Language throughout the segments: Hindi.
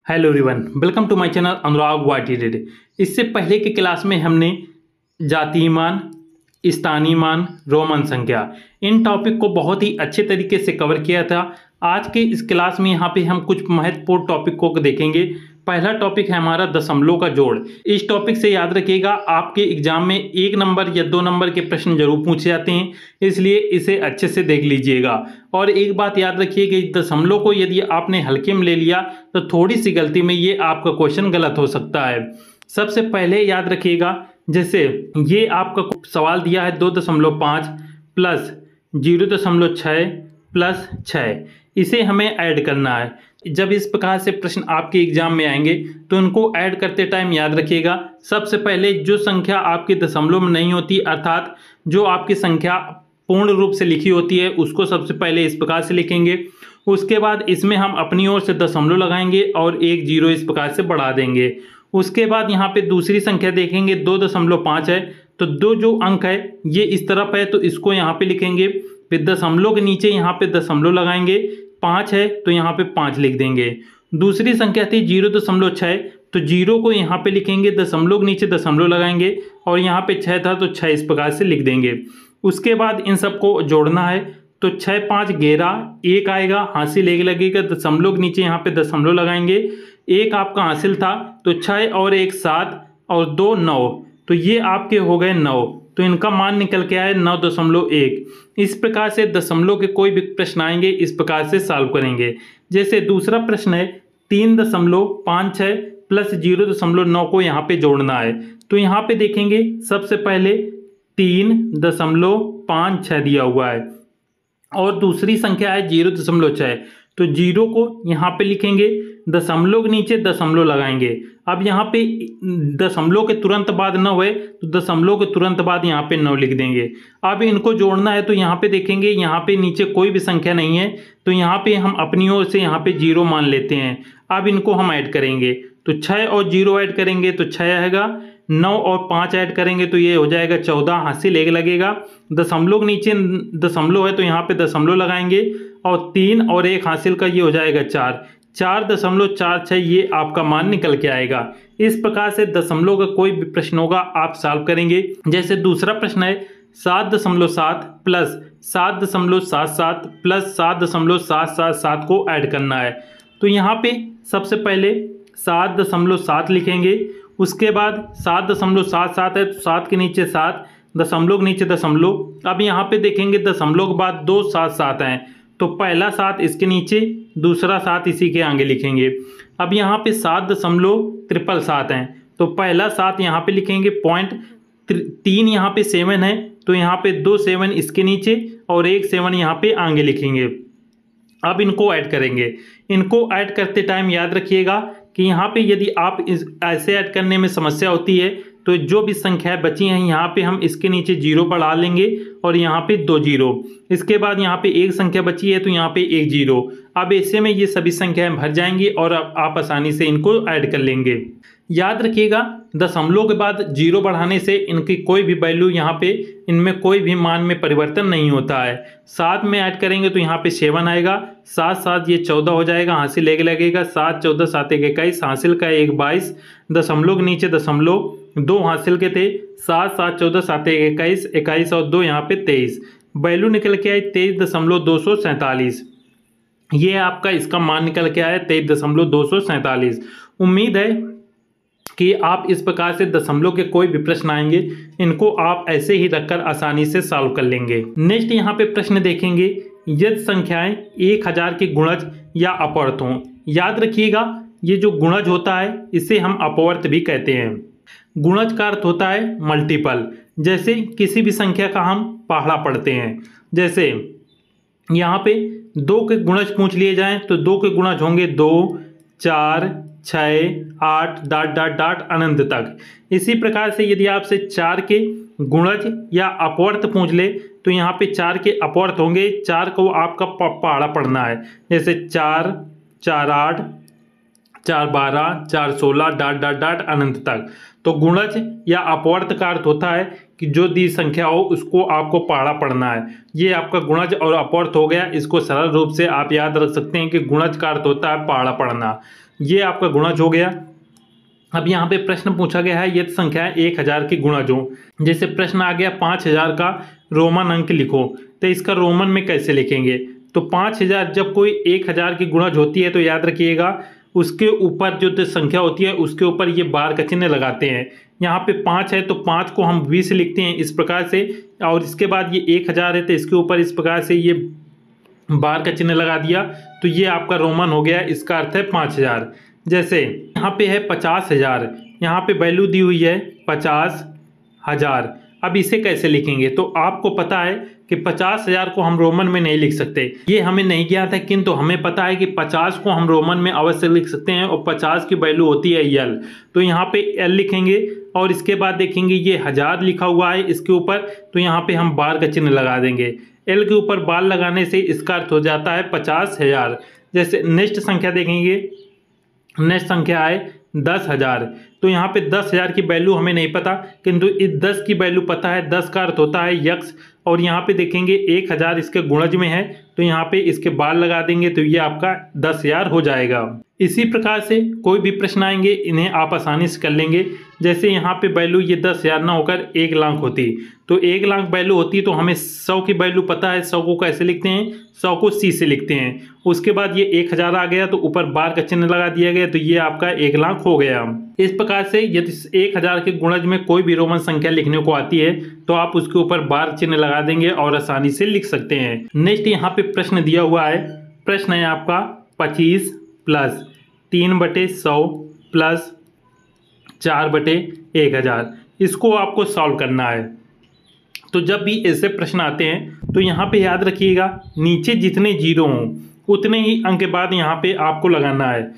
Hello everyone, welcome to my channel Anurag YT. इससे पहले की क्लास में हमने जातीय मान, स्थानीय मान, रोमन संख्या इन टॉपिक को बहुत ही अच्छे तरीके से कवर किया था। आज के इस क्लास में यहाँ पे हम कुछ महत्वपूर्ण टॉपिक को देखेंगे। पहला टॉपिक है हमारा दशमलव का जोड़। इस टॉपिक से याद रखिएगा, आपके एग्जाम में 1 नंबर या 2 नंबर के प्रश्न जरूर पूछे जाते हैं, इसलिए इसे अच्छे से देख लीजिएगा। और एक बात याद रखिए कि दशमलव को यदि आपने हल्के में ले लिया तो थोड़ी सी गलती में ये आपका क्वेश्चन गलत हो सकता है। सबसे पहले याद रखिएगा, जैसे ये आपका सवाल दिया है 2.5 प्लस 0.6 प्लस 6, इसे हमें ऐड करना है। जब इस प्रकार से प्रश्न आपके एग्जाम में आएंगे तो इनको ऐड करते टाइम याद रखिएगा, सबसे पहले जो संख्या आपके दशमलव में नहीं होती, अर्थात जो आपकी संख्या पूर्ण रूप से लिखी होती है, उसको सबसे पहले इस प्रकार से लिखेंगे। उसके बाद इसमें हम अपनी ओर से दशमलव लगाएंगे और एक जीरो इस प्रकार से बढ़ा देंगे। उसके बाद यहाँ पे दूसरी संख्या देखेंगे 2.5 है, तो दो जो अंक है ये इस तरफ है तो इसको यहाँ पे लिखेंगे। फिर दशमलव के नीचे यहाँ पे दशमलव लगाएंगे। 5 है तो यहाँ पे 5 लिख देंगे। दूसरी संख्या थी 0.6, तो जीरो को यहाँ पे लिखेंगे, दशमलव के नीचे दशमलव लगाएंगे और यहाँ पे 6 था तो 6 इस प्रकार से लिख देंगे। उसके बाद इन सबको जोड़ना है, तो 6 5 11 1 आएगा, हासिल 1 लगेगा, दशमलव के नीचे यहाँ पे दशमलव लगाएंगे। 1 आपका हासिल था तो 6 और 1 7 और 2 9, तो ये आपके हो गए 9, तो इनका मान निकल के आए 9.1। इस प्रकार से दशमलव के कोई भी प्रश्न आएंगे इस प्रकार से सॉल्व करेंगे। जैसे दूसरा प्रश्न है 3.56 प्लस 0.9 को यहाँ पे जोड़ना है, तो यहाँ पे देखेंगे सबसे पहले 3.56 दिया हुआ है और दूसरी संख्या है 0.6, तो जीरो को यहाँ पे लिखेंगे, दशमलव के नीचे दशमलव लगाएंगे। अब यहाँ पे दशमलव के तुरंत बाद 9 है तो दशमलव के तुरंत बाद यहाँ पे 9 लिख देंगे। अब इनको जोड़ना है, तो यहाँ पे देखेंगे यहाँ पे नीचे कोई भी संख्या नहीं है, तो यहाँ पे हम अपनी ओर से यहाँ पे 0 मान लेते हैं। अब इनको हम ऐड करेंगे, तो 6 और 0 ऐड करेंगे तो 6 आएगा, 9 और 5 ऐड करेंगे तो ये हो जाएगा 14, हासिल 1 लगेगा। दशमलव के नीचे दशमलव है तो यहाँ पे दशमलव लगाएंगे और 3 और 1 हासिल का ये हो जाएगा 4, 4.46 ये आपका मान निकल के आएगा। इस प्रकार से दशमलव का कोई भी प्रश्न होगा आप सॉल्व करेंगे। जैसे दूसरा प्रश्न है 7.7 प्लस 7.77 प्लस 7.777 को ऐड करना है, तो यहाँ पे सबसे पहले 7.7 लिखेंगे। उसके बाद 7.77 है तो 7 के नीचे 7, दशमलव के नीचे दशमलव। अब यहाँ पे देखेंगे दशमलव के बाद 2 7 7 हैं, तो पहला 7 इसके नीचे, दूसरा 7 इसी के आगे लिखेंगे। अब यहाँ पे 7.777 हैं, तो पहला 7 यहाँ पे लिखेंगे, पॉइंट 3 यहाँ पे 7 है तो यहाँ पे 2 7 इसके नीचे और 1 7 यहाँ पे आगे लिखेंगे। अब इनको ऐड करेंगे। इनको ऐड करते टाइम याद रखिएगा कि यहाँ पे यदि आप ऐसे ऐड करने में समस्या होती है तो जो भी संख्याएं बची हैं यहाँ पे हम इसके नीचे 0 बढ़ा लेंगे और यहाँ पे 2 0। इसके बाद यहाँ पे एक संख्या बची है तो यहाँ पे 1 0। अब ऐसे में ये सभी संख्याएं भर जाएंगी और अब आप आसानी से इनको ऐड कर लेंगे। याद रखिएगा, दशमलव के बाद 0 बढ़ाने से इनकी कोई भी वैल्यू यहाँ पे इनमें कोई भी मान में परिवर्तन नहीं होता है। 7 में ऐड करेंगे तो यहाँ पे 7 आएगा, 7 7 ये 14 हो जाएगा, हासिल 1 लगेगा, 7 14 7 1 21, हासिल का 1 22, दशमलव के नीचे दशमलव 2 हासिल के थे, 7 7 14 7 1 21, 21 और 2 यहाँ पे 23, वैल्यू निकल के आई 23.247। ये आपका इसका मान निकल के आया 23.247। उम्मीद है कि आप इस प्रकार से दशमलव के कोई भी प्रश्न आएंगे इनको आप ऐसे ही रखकर आसानी से सॉल्व कर लेंगे। नेक्स्ट यहाँ पे प्रश्न देखेंगे, यदि संख्याएं 1000 के गुणज या अपवर्त हों। याद रखिएगा, ये जो गुणज होता है इसे हम अपवर्त भी कहते हैं। गुणज का अर्थ होता है मल्टीपल। जैसे किसी भी संख्या का हम पहाड़ा पढ़ते हैं, जैसे यहाँ पे 2 के गुणज पूछ लिए जाएं तो 2 के गुणज होंगे 2 4 6 8 डाट डाट डाट अनंत तक। इसी प्रकार से यदि आपसे 4 के गुणज या अपवर्त पूछ ले तो यहाँ पे 4 के अपवर्त होंगे, 4 को आपका पहाड़ा पढ़ना है, जैसे 4 4 8 4 12 4 16 डाट डाट डाट अनंत तक। तो गुणज या अपवर्त का अर्थ होता है कि जो दी संख्या हो उसको आपको पहाड़ा पढ़ना है। ये आपका गुणज और अपवर्त हो गया। इसको सरल रूप से आप याद रख सकते हैं कि गुणज का अर्थ होता है पहाड़ा पढ़ना। ये आपका गुणज हो गया। अब यहाँ पे प्रश्न पूछा गया है यदि संख्या 1000 की गुणज हो। जैसे प्रश्न आ गया 5000 का रोमन अंक लिखो, तो इसका रोमन में कैसे लिखेंगे? तो 5000 जब कोई 1000 की गुणज होती है तो याद रखिएगा उसके ऊपर जो संख्या होती है उसके ऊपर ये बार का चिन्ह लगाते हैं। यहाँ पे 5 है तो 5 को हम 20 लिखते हैं इस प्रकार से, और इसके बाद ये 1000 है तो इसके ऊपर इस प्रकार से ये बार का चिन्ह लगा दिया, तो ये आपका रोमन हो गया। इसका अर्थ है 5000। जैसे यहाँ पे है 50,000, यहाँ पे वैल्यू दी हुई है 50,000। अब इसे कैसे लिखेंगे? तो आपको पता है कि 50,000 को हम रोमन में नहीं लिख सकते, ये हमें नहीं ज्ञात है, किंतु हमें पता है कि 50 को हम रोमन में अवश्य लिख सकते हैं और 50 की वैल्यू होती है एल। तो यहाँ पे एल लिखेंगे और इसके बाद देखेंगे ये 1000 लिखा हुआ है इसके ऊपर, तो यहाँ पे हम बार का चिन्ह लगा देंगे। एल के ऊपर बार लगाने से इसका अर्थ हो जाता है 50,000। जैसे नेक्स्ट संख्या देखेंगे, नेक्स्ट संख्या है 10,000। तो यहाँ पे 10,000 की वैल्यू हमें नहीं पता, किंतु इस 10 की वैल्यू पता है। 10 का अर्थ होता है यक्स, और यहाँ पे देखेंगे 1000 इसके गुणज में है तो यहाँ पे इसके बार लगा देंगे तो ये आपका 10,000 हो जाएगा। इसी प्रकार से कोई भी प्रश्न आएंगे इन्हें आप आसानी से कर लेंगे। जैसे यहाँ पे वैल्यू ये 10,000 ना होकर 1 लाख होती, तो 1 लाख वैल्यू होती तो हमें 100 की वैल्यू पता है। 100 को कैसे लिखते हैं? 100 को सी से लिखते हैं। उसके बाद ये 1000 आ गया तो ऊपर बार का चिन्ह लगा दिया गया, तो ये आपका 1 लाख हो गया। इस प्रकार से यदि 1000 के गुणज में कोई भी रोमन संख्या लिखने को आती है तो आप उसके ऊपर बार चिन्ह लगा देंगे और आसानी से लिख सकते हैं। नेक्स्ट यहाँ पे प्रश्न दिया हुआ है, प्रश्न है आपका 25 प्लस 3/100 प्लस 4/1000। इसको आपको सॉल्व करना है। तो जब भी ऐसे प्रश्न आते हैं तो यहाँ पे याद रखिएगा नीचे जितने जीरो हों उतने ही अंक के बाद यहाँ पे आपको लगाना है।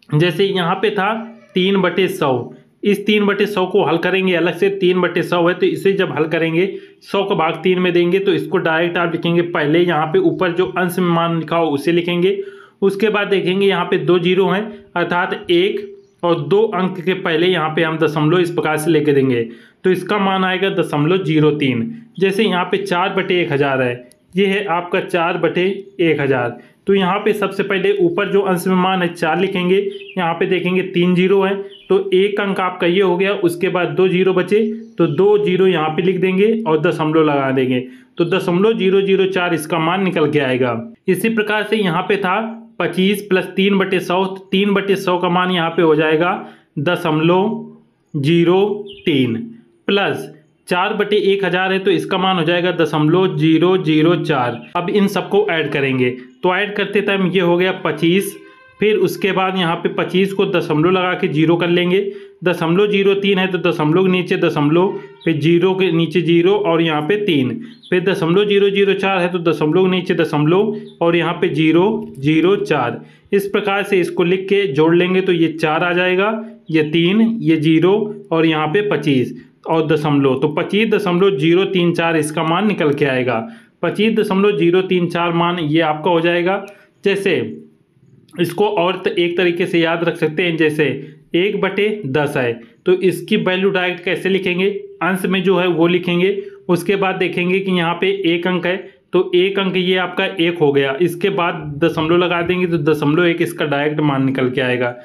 जैसे यहाँ पे था 3/100, इस 3/100 को हल करेंगे अलग से। 3/100 है तो इसे जब हल करेंगे 100 का भाग 3 में देंगे तो इसको डायरेक्ट आप लिखेंगे। पहले यहाँ पे ऊपर जो अंश में मान लिखा हो उसे लिखेंगे। उसके बाद देखेंगे यहाँ पे 2 जीरो हैं, अर्थात 1 और 2 अंक के पहले यहाँ पे हम दशमलव इस प्रकार से लेके देंगे तो इसका मान आएगा 0.03। जैसे यहाँ पे 4/1000 है, ये है आपका 4/1000। तो यहाँ पे सबसे पहले ऊपर जो अंश में मान है 4 लिखेंगे। यहाँ पे देखेंगे 3 जीरो है तो 1 अंक आपका ये हो गया। उसके बाद 2 जीरो बचे तो 2 जीरो यहाँ पे लिख देंगे और दशमलव लगा देंगे तो 0.004 इसका मान निकल के आएगा। इसी प्रकार से यहाँ पे था 25 प्लस 3/100, 3/100 का मान यहाँ पे हो जाएगा 0.03 प्लस 4/1000 है तो इसका मान हो जाएगा 0.004। अब इन सबको ऐड करेंगे तो ऐड करते टाइम ये हो गया 25, फिर उसके बाद यहाँ पे 25 को दशमलव लगा के जीरो कर लेंगे। 0.03 है तो दशमलव के नीचे दशमलव, फिर जीरो के नीचे जीरो और यहाँ पे 3, फिर 0.004 है तो दशमलव के नीचे दशमलव और यहाँ पे 0.04। इस प्रकार से इसको लिख के जोड़ लेंगे तो ये 4 आ जाएगा, ये 3, ये 0 और यहाँ पे 25 और दशमलव, तो 25.034 इसका मान निकल के आएगा। 25.034 मान ये आपका हो जाएगा। जैसे इसको और एक तरीके से याद रख सकते हैं, जैसे 1/10 है तो इसकी वैल्यू डायरेक्ट कैसे लिखेंगे? अंश में जो है वो लिखेंगे। उसके बाद देखेंगे कि यहाँ पे 1 अंक है तो 1 अंक ये आपका 1 हो गया। इसके बाद दशमलव लगा देंगे तो 0.1 इसका डायरेक्ट मान निकल के आएगा।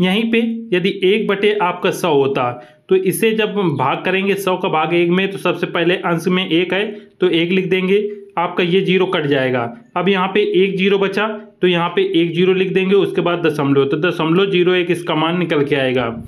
यहीं पे यदि 1/100 होता तो इसे जब भाग करेंगे 100 का भाग 1 में तो सबसे पहले अंश में 1 है तो 1 लिख देंगे, आपका ये 0 कट जाएगा। अब यहाँ पे 1 जीरो बचा तो यहाँ पे 1 जीरो लिख देंगे, उसके बाद दशमलव, तो 0.01 इसका मान निकल के आएगा।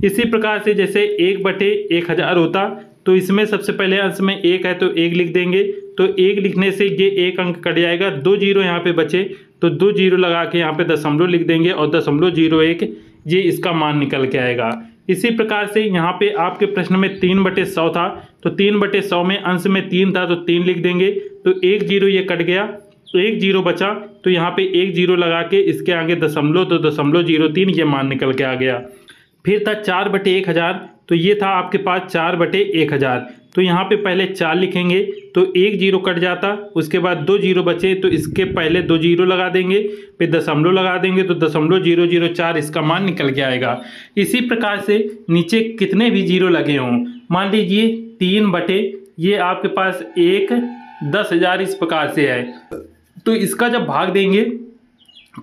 इसी प्रकार से जैसे 1/1000 होता तो इसमें सबसे पहले अंश में 1 है तो 1 लिख देंगे, तो 1 लिखने से ये 1 अंक कट जाएगा। 2 जीरो यहाँ पे बचे तो 2 जीरो लगा के यहाँ पे दशमलव लिख देंगे और 0.01 ये इसका मान निकल के आएगा। इसी प्रकार से यहाँ पे आपके प्रश्न में 3/100 था तो 3/100 में अंश में 3 था तो 3 लिख देंगे, तो 1 जीरो ये कट गया, तो 1 जीरो बचा तो यहाँ पे 1 जीरो लगा के इसके आगे दशमलव, तो 0.03 ये मान निकल के आ गया। फिर था 4/1000 तो ये था आपके पास 4/1000, तो यहाँ पे पहले 4 लिखेंगे तो 1 जीरो कट जाता, उसके बाद 2 जीरो बचे तो इसके पहले 2 जीरो लगा देंगे, फिर दशमलव लगा देंगे तो 0.004 इसका मान निकल के आएगा। इसी प्रकार से नीचे कितने भी जीरो लगे हों, मान लीजिए 3/, ये आपके पास 1 10,000 इस प्रकार से है, तो इसका जब भाग देंगे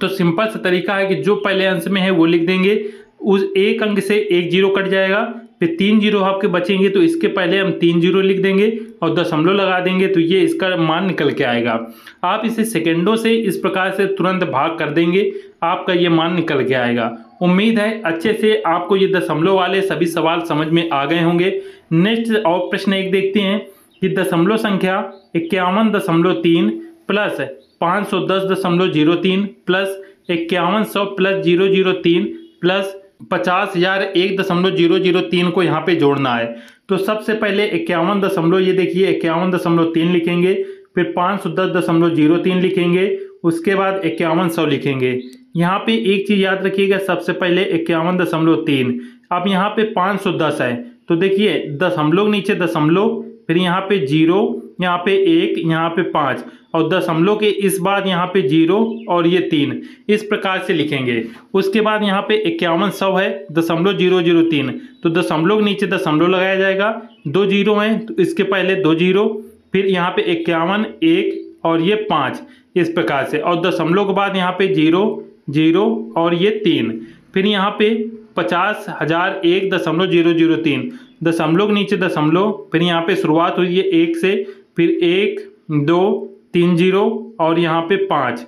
तो सिंपल सा तरीका है कि जो पहले अंश में है वो लिख देंगे, उस एक अंक से एक जीरो कट जाएगा, फिर 3 जीरो आपके बचेंगे तो इसके पहले हम 3 जीरो लिख देंगे और दशमलव लगा देंगे तो ये इसका मान निकल के आएगा। आप इसे सेकेंडों से इस प्रकार से तुरंत भाग कर देंगे, आपका ये मान निकल के आएगा। उम्मीद है अच्छे से आपको ये दशमलव वाले सभी सवाल समझ में आ गए होंगे। नेक्स्ट और प्रश्न एक देखते हैं कि दशमलव संख्या 51.3 प्लस 510.03 प्लस 5100 प्लस 003 प्लस 50,001.003 को यहाँ पे जोड़ना है। तो सबसे पहले 51 दशमलव, ये देखिए 51.3 लिखेंगे, फिर 510.03 लिखेंगे, उसके बाद 5100 लिखेंगे। यहाँ पे एक चीज याद रखिएगा, सबसे पहले 51.3, अब यहाँ पे 510 है तो देखिए दशमलव नीचे दशमलव, फिर यहाँ पे 0, यहाँ पे 1, यहाँ पे 5 और दशमलव के इस बाद यहाँ पे 0 और ये 3, इस प्रकार से लिखेंगे। उसके बाद यहाँ पे 5100 है 0.003 तो दशमलव नीचे दशमलव लगाया जाएगा, 2 जीरो हैं तो इसके पहले 2 जीरो, फिर यहाँ पे 51, 1 और ये 5, इस प्रकार से, और दशमलव के बाद यहाँ पे 0, 0 और ये 3, फिर यहाँ पे 50,001.003 दशमलव नीचे दशमलव, फिर यहाँ पे शुरुआत हुई है 1 से, फिर 1, 2, 3 जीरो और यहाँ पे 5,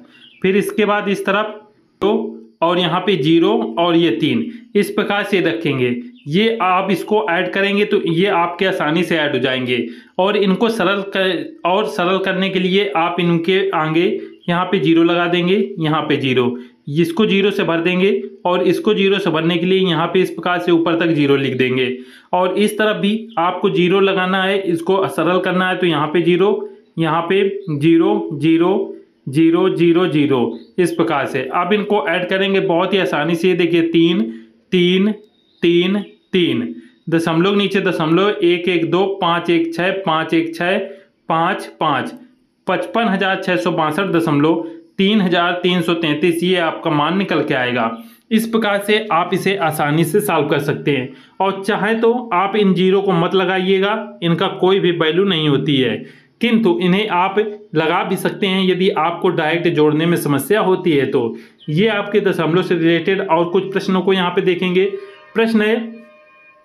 फिर इसके बाद इस तरफ 2 और यहाँ पे 0 और ये 3, इस प्रकार से रखेंगे। ये आप इसको ऐड करेंगे तो ये आपके आसानी से ऐड हो जाएंगे। और इनको सरल करने के लिए आप इनके आगे यहाँ पे 0 लगा देंगे, यहाँ पे 0, इसको 0 से भर देंगे और इसको 0 से भरने के लिए यहाँ पे इस प्रकार से ऊपर तक 0 लिख देंगे। और इस तरफ भी आपको 0 लगाना है, इसको सरल करना है तो यहाँ पे 0, यहाँ पे 0, 0, 0, 0, 0, इस प्रकार से। अब इनको ऐड करेंगे बहुत ही आसानी से, देखिए 3, 3, 3, 3, दशमलव नीचे दशमलव, 1, 1, 2, 5, 1, 6, 5, 1, 6, 5, 5, 55,662.3,333, ये आपका मान निकल के आएगा। इस प्रकार से आप इसे आसानी से सॉल्व कर सकते हैं। और चाहे तो आप इन जीरो को मत लगाइएगा, इनका कोई भी वैल्यू नहीं होती है, किंतु इन्हें आप लगा भी सकते हैं यदि आपको डायरेक्ट जोड़ने में समस्या होती है तो। ये आपके दशमलव से रिलेटेड और कुछ प्रश्नों को यहाँ पे देखेंगे। प्रश्न है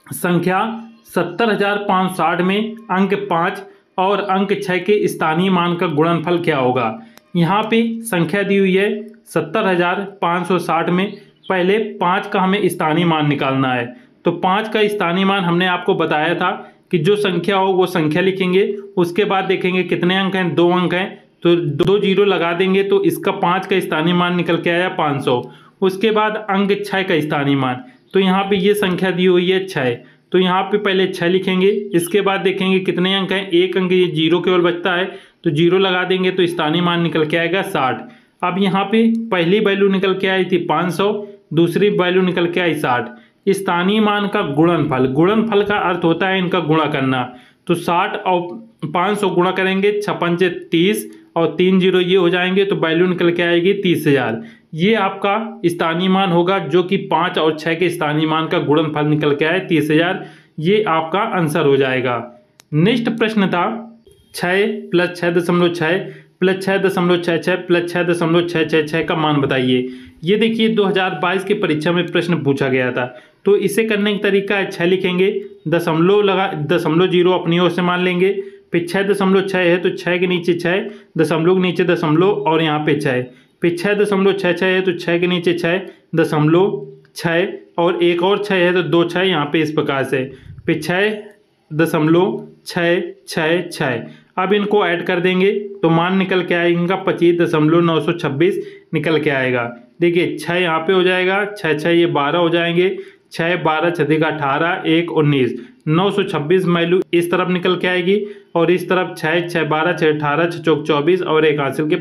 संख्या 70,560 में अंक 5 और अंक 6 के स्थानीय मान का गुणनफल क्या होगा। यहाँ पे संख्या दी हुई है 70,560 में, पहले 5 का हमें स्थानीय मान निकालना है। तो 5 का स्थानीय मान हमने आपको बताया था कि जो संख्या हो वो संख्या लिखेंगे, उसके बाद देखेंगे कितने अंक हैं, 2 अंक हैं तो 2 जीरो लगा देंगे तो इसका 5 का स्थानीय मान निकल के आया 500। उसके बाद अंक 6 का स्थानीय मान, तो यहाँ पे ये संख्या दी हुई है 6, तो यहाँ पे पहले 6 लिखेंगे, इसके बाद देखेंगे कितने अंक हैं, 1 अंक, ये 0 केवल बचता है तो 0 लगा देंगे तो स्थानीय मान निकल के आएगा 60। अब यहाँ पे पहली वैल्यू निकल के आई थी 500, दूसरी वैल्यू निकल के आई 60। स्थानीय मान का गुणनफल, गुणनफल का अर्थ होता है इनका गुणा करना, तो 60 और 500 गुणा करेंगे, 56 30 और 3 जीरो ये हो जाएंगे तो वैल्यू निकल के आएगी 30,000। ये आपका स्थानीय मान होगा जो कि 5 और 6 के स्थानीय मान का गुणनफल निकल के आए 30,000, ये आपका आंसर हो जाएगा। नेक्स्ट प्रश्न था 6 प्लस 6.6 प्लस 6.66 प्लस 6.666 का मान बताइए। ये देखिए 2022 की परीक्षा में प्रश्न पूछा गया था, तो इसे करने का तरीका है 6 लिखेंगे, दशमलव जीरो अपनी ओर से मान लेंगे, फिर 6.6 है तो 6 के नीचे 6, दशमलव के नीचे दशमलव और यहाँ पे 6, फिर 6.66 है तो 6 के नीचे 6, दशमलव 6 और एक और 6 है तो 2 6 यहाँ पे, इस प्रकार से, फिर 6.666। अब इनको ऐड कर देंगे तो मान निकल के आएगा 25.926 निकल के आएगा। देखिए 6 यहाँ पे हो जाएगा, 6 6 ये 12 हो जाएंगे, 6 12 6 18 1 19, 926 वैल्यू इस तरफ निकल के आएगी और इस तरफ 6 6 12 6 18 6 चौक 24 और एक हासिल के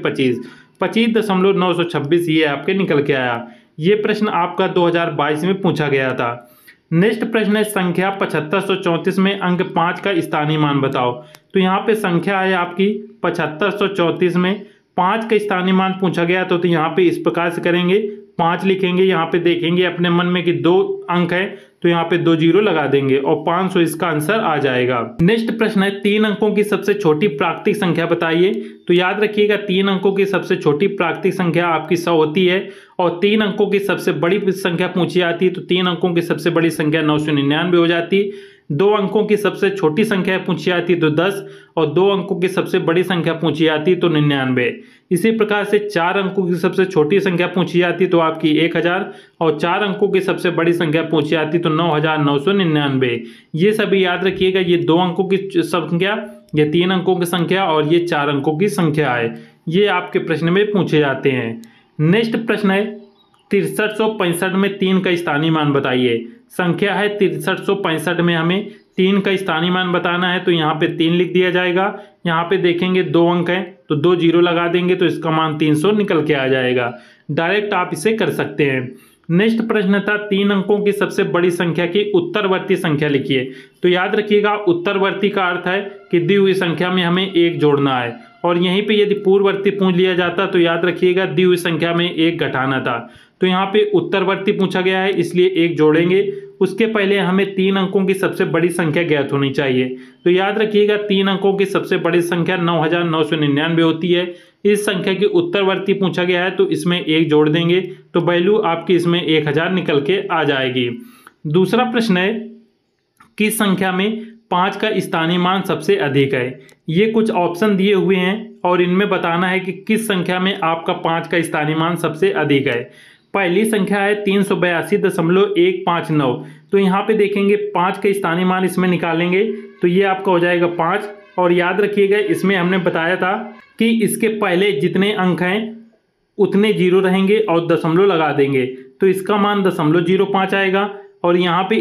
25.926 ये आपके निकल के आया। ये प्रश्न आपका 2022 में पूछा गया था। नेक्स्ट प्रश्न है संख्या 7534 में अंक 5 का स्थानीय मान बताओ। तो यहाँ पे संख्या है आपकी 7534 में 5 का स्थानीय मान पूछा गया, तो यहाँ पे इस प्रकार से करेंगे, 5 लिखेंगे, यहाँ पे देखेंगे अपने मन में कि 2 अंक है तो यहाँ पे 2 जीरो लगा देंगे और 500 इसका आंसर आ जाएगा। नेक्स्ट प्रश्न है 3 अंकों की सबसे छोटी प्राकृतिक संख्या बताइए। तो याद रखिएगा 3 अंकों की सबसे छोटी प्राकृतिक संख्या आपकी 100 होती है और 3 अंकों की सबसे बड़ी संख्या पूछी जाती है तो 3 अंकों की सबसे बड़ी संख्या 999 हो जाती। 2 अंकों की सबसे छोटी संख्या पूछी जाती तो 10 और 2 अंकों की सबसे बड़ी संख्या पूछी जाती तो 99। इसी प्रकार से 4 अंकों की सबसे छोटी संख्या पूछी जाती तो आपकी 1000 और 4 अंकों की सबसे बड़ी संख्या पूछी जाती तो 9999। ये सभी याद रखिएगा, ये 2 अंकों की संख्या, ये 3 अंकों की संख्या और ये 4 अंकों की संख्या है। ये आपके प्रश्न में पूछे जाते हैं। नेक्स्ट प्रश्न है 6365 में 3 का स्थानीय मान बताइए। संख्या है 6365 में हमें 3 का स्थानीय मान बताना है तो यहाँ पे 3 लिख दिया जाएगा। यहाँ पे देखेंगे 2 अंक हैं तो 2 जीरो लगा देंगे तो इसका मान 300 निकल के आ जाएगा। डायरेक्ट आप इसे कर सकते हैं। नेक्स्ट प्रश्न था 3 अंकों की सबसे बड़ी संख्या की उत्तरवर्ती संख्या लिखिए। तो याद रखिएगा उत्तरवर्ती का अर्थ है कि दी हुई संख्या में हमें 1 जोड़ना है और यहीं पे यदि पूर्ववर्ती पूछ लिया जाता तो याद रखिएगा दी हुई संख्या में 1 घटाना था। तो यहाँ पे उत्तरवर्ती पूछा गया है इसलिए 1 जोड़ेंगे। उसके पहले हमें 3 अंकों की सबसे बड़ी संख्या ज्ञात होनी चाहिए। तो याद रखिएगा 3 अंकों की सबसे बड़ी संख्या 9999 होती है। इस संख्या की उत्तरवर्ती पूछा गया है तो इसमें 1 जोड़ देंगे तो वैल्यू आपकी इसमें 1000 निकल के आ जाएगी। दूसरा प्रश्न है किस संख्या में 5 का स्थानीय मान सबसे अधिक है। ये कुछ ऑप्शन दिए हुए हैं और इनमें बताना है कि किस संख्या में आपका 5 का स्थानीय मान सबसे अधिक है। पहली संख्या है 382.159। तो यहाँ पे देखेंगे 5 का स्थानीय मान इसमें निकालेंगे तो ये आपका हो जाएगा 5। और याद रखिएगा इसमें हमने बताया था कि इसके पहले जितने अंक हैं उतने जीरो रहेंगे और दशमलव लगा देंगे तो इसका मान 0.05 आएगा। और यहाँ पे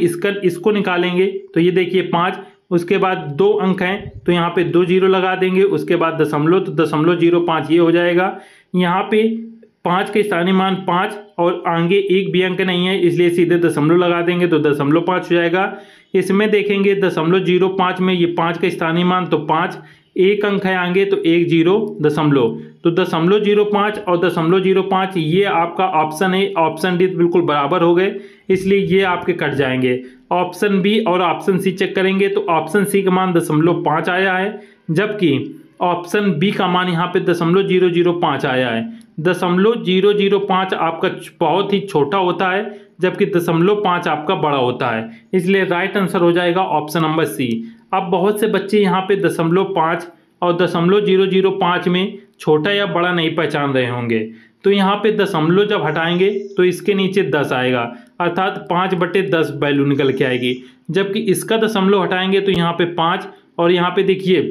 इसको निकालेंगे तो ये देखिए 5, उसके बाद 2 अंक हैं तो यहाँ पे 2 जीरो लगा देंगे, उसके बाद दशमलव तो 0.05 ये हो जाएगा। यहाँ पे 5 के स्थानीय मान 5 और आगे एक भी अंक नहीं है इसलिए सीधे दशमलव लगा देंगे तो 0.5 हो जाएगा। इसमें देखेंगे 0.05 में ये 5 का स्थानीय मान तो 5, एक अंक है आगे तो 1 जीरो दशमलव तो 0.05 और 0.05 ये आपका ऑप्शन है। ऑप्शन डी बिल्कुल बराबर हो गए इसलिए ये आपके कट जाएंगे। ऑप्शन बी और ऑप्शन सी चेक करेंगे तो ऑप्शन सी का मान 0.5 आया है जबकि ऑप्शन बी का मान यहाँ पे 0.005 आया है। 0.005 आपका बहुत ही छोटा होता है जबकि 0.5 आपका बड़ा होता है इसलिए राइट आंसर हो जाएगा ऑप्शन नंबर सी। अब बहुत से बच्चे यहाँ पे 0.5 और 0.005 में छोटा या बड़ा नहीं पहचान रहे होंगे तो यहाँ पे दशमलव जब हटाएंगे तो इसके नीचे 10 आएगा अर्थात 5/10 वैल्यू निकल के आएगी। जबकि इसका दशमलव हटाएंगे तो यहाँ पे 5 और यहाँ पे देखिए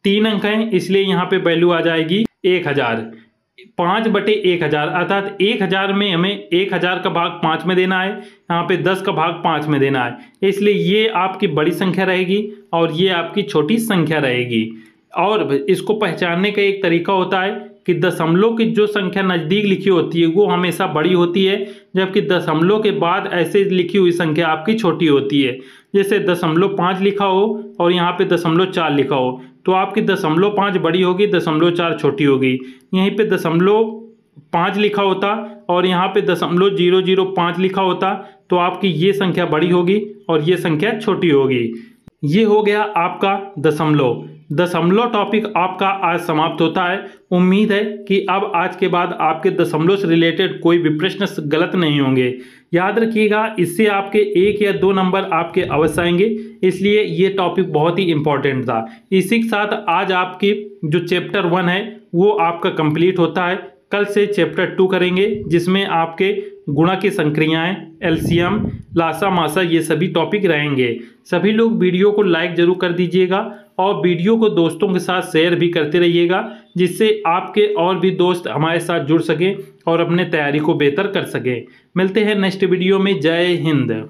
3 अंक हैं इसलिए यहाँ पे वैल्यू आ जाएगी 1000। 5/1000 अर्थात 1000 में हमें 1000 का भाग 5 में देना है, यहाँ पे 10 का भाग 5 में देना है इसलिए ये आपकी बड़ी संख्या रहेगी और ये आपकी छोटी संख्या रहेगी। और इसको पहचानने का एक तरीका होता है कि दशमलव की जो संख्या नज़दीक लिखी होती है वो हमेशा बड़ी होती है जबकि दशमलव के बाद ऐसे लिखी हुई संख्या आपकी छोटी होती है। जैसे 0.5 लिखा हो और यहाँ पे 0.4 लिखा हो तो आपकी 0.5 बड़ी होगी, 0.4 छोटी होगी। यहीं पे 0.5 लिखा होता और यहाँ पे 0.005 लिखा होता तो आपकी ये संख्या बड़ी होगी और ये संख्या छोटी होगी। ये हो गया आपका दशमलव टॉपिक आपका आज समाप्त होता है। उम्मीद है कि अब आज के बाद आपके दशमलव से रिलेटेड कोई भी प्रश्न गलत नहीं होंगे। याद रखिएगा इससे आपके 1 या 2 नंबर आपके अवश्य आएंगे इसलिए ये टॉपिक बहुत ही इंपॉर्टेंट था। इसी के साथ आज आपकी जो चैप्टर 1 है वो आपका कंप्लीट होता है। कल से चैप्टर 2 करेंगे जिसमें आपके गुणा की संक्रियाएं, एलसीएम, लासा मासा ये सभी टॉपिक रहेंगे। सभी लोग वीडियो को लाइक जरूर कर दीजिएगा और वीडियो को दोस्तों के साथ शेयर भी करते रहिएगा जिससे आपके और भी दोस्त हमारे साथ जुड़ सकें और अपने तैयारी को बेहतर कर सकें। मिलते हैं नेक्स्ट वीडियो में। जय हिंद।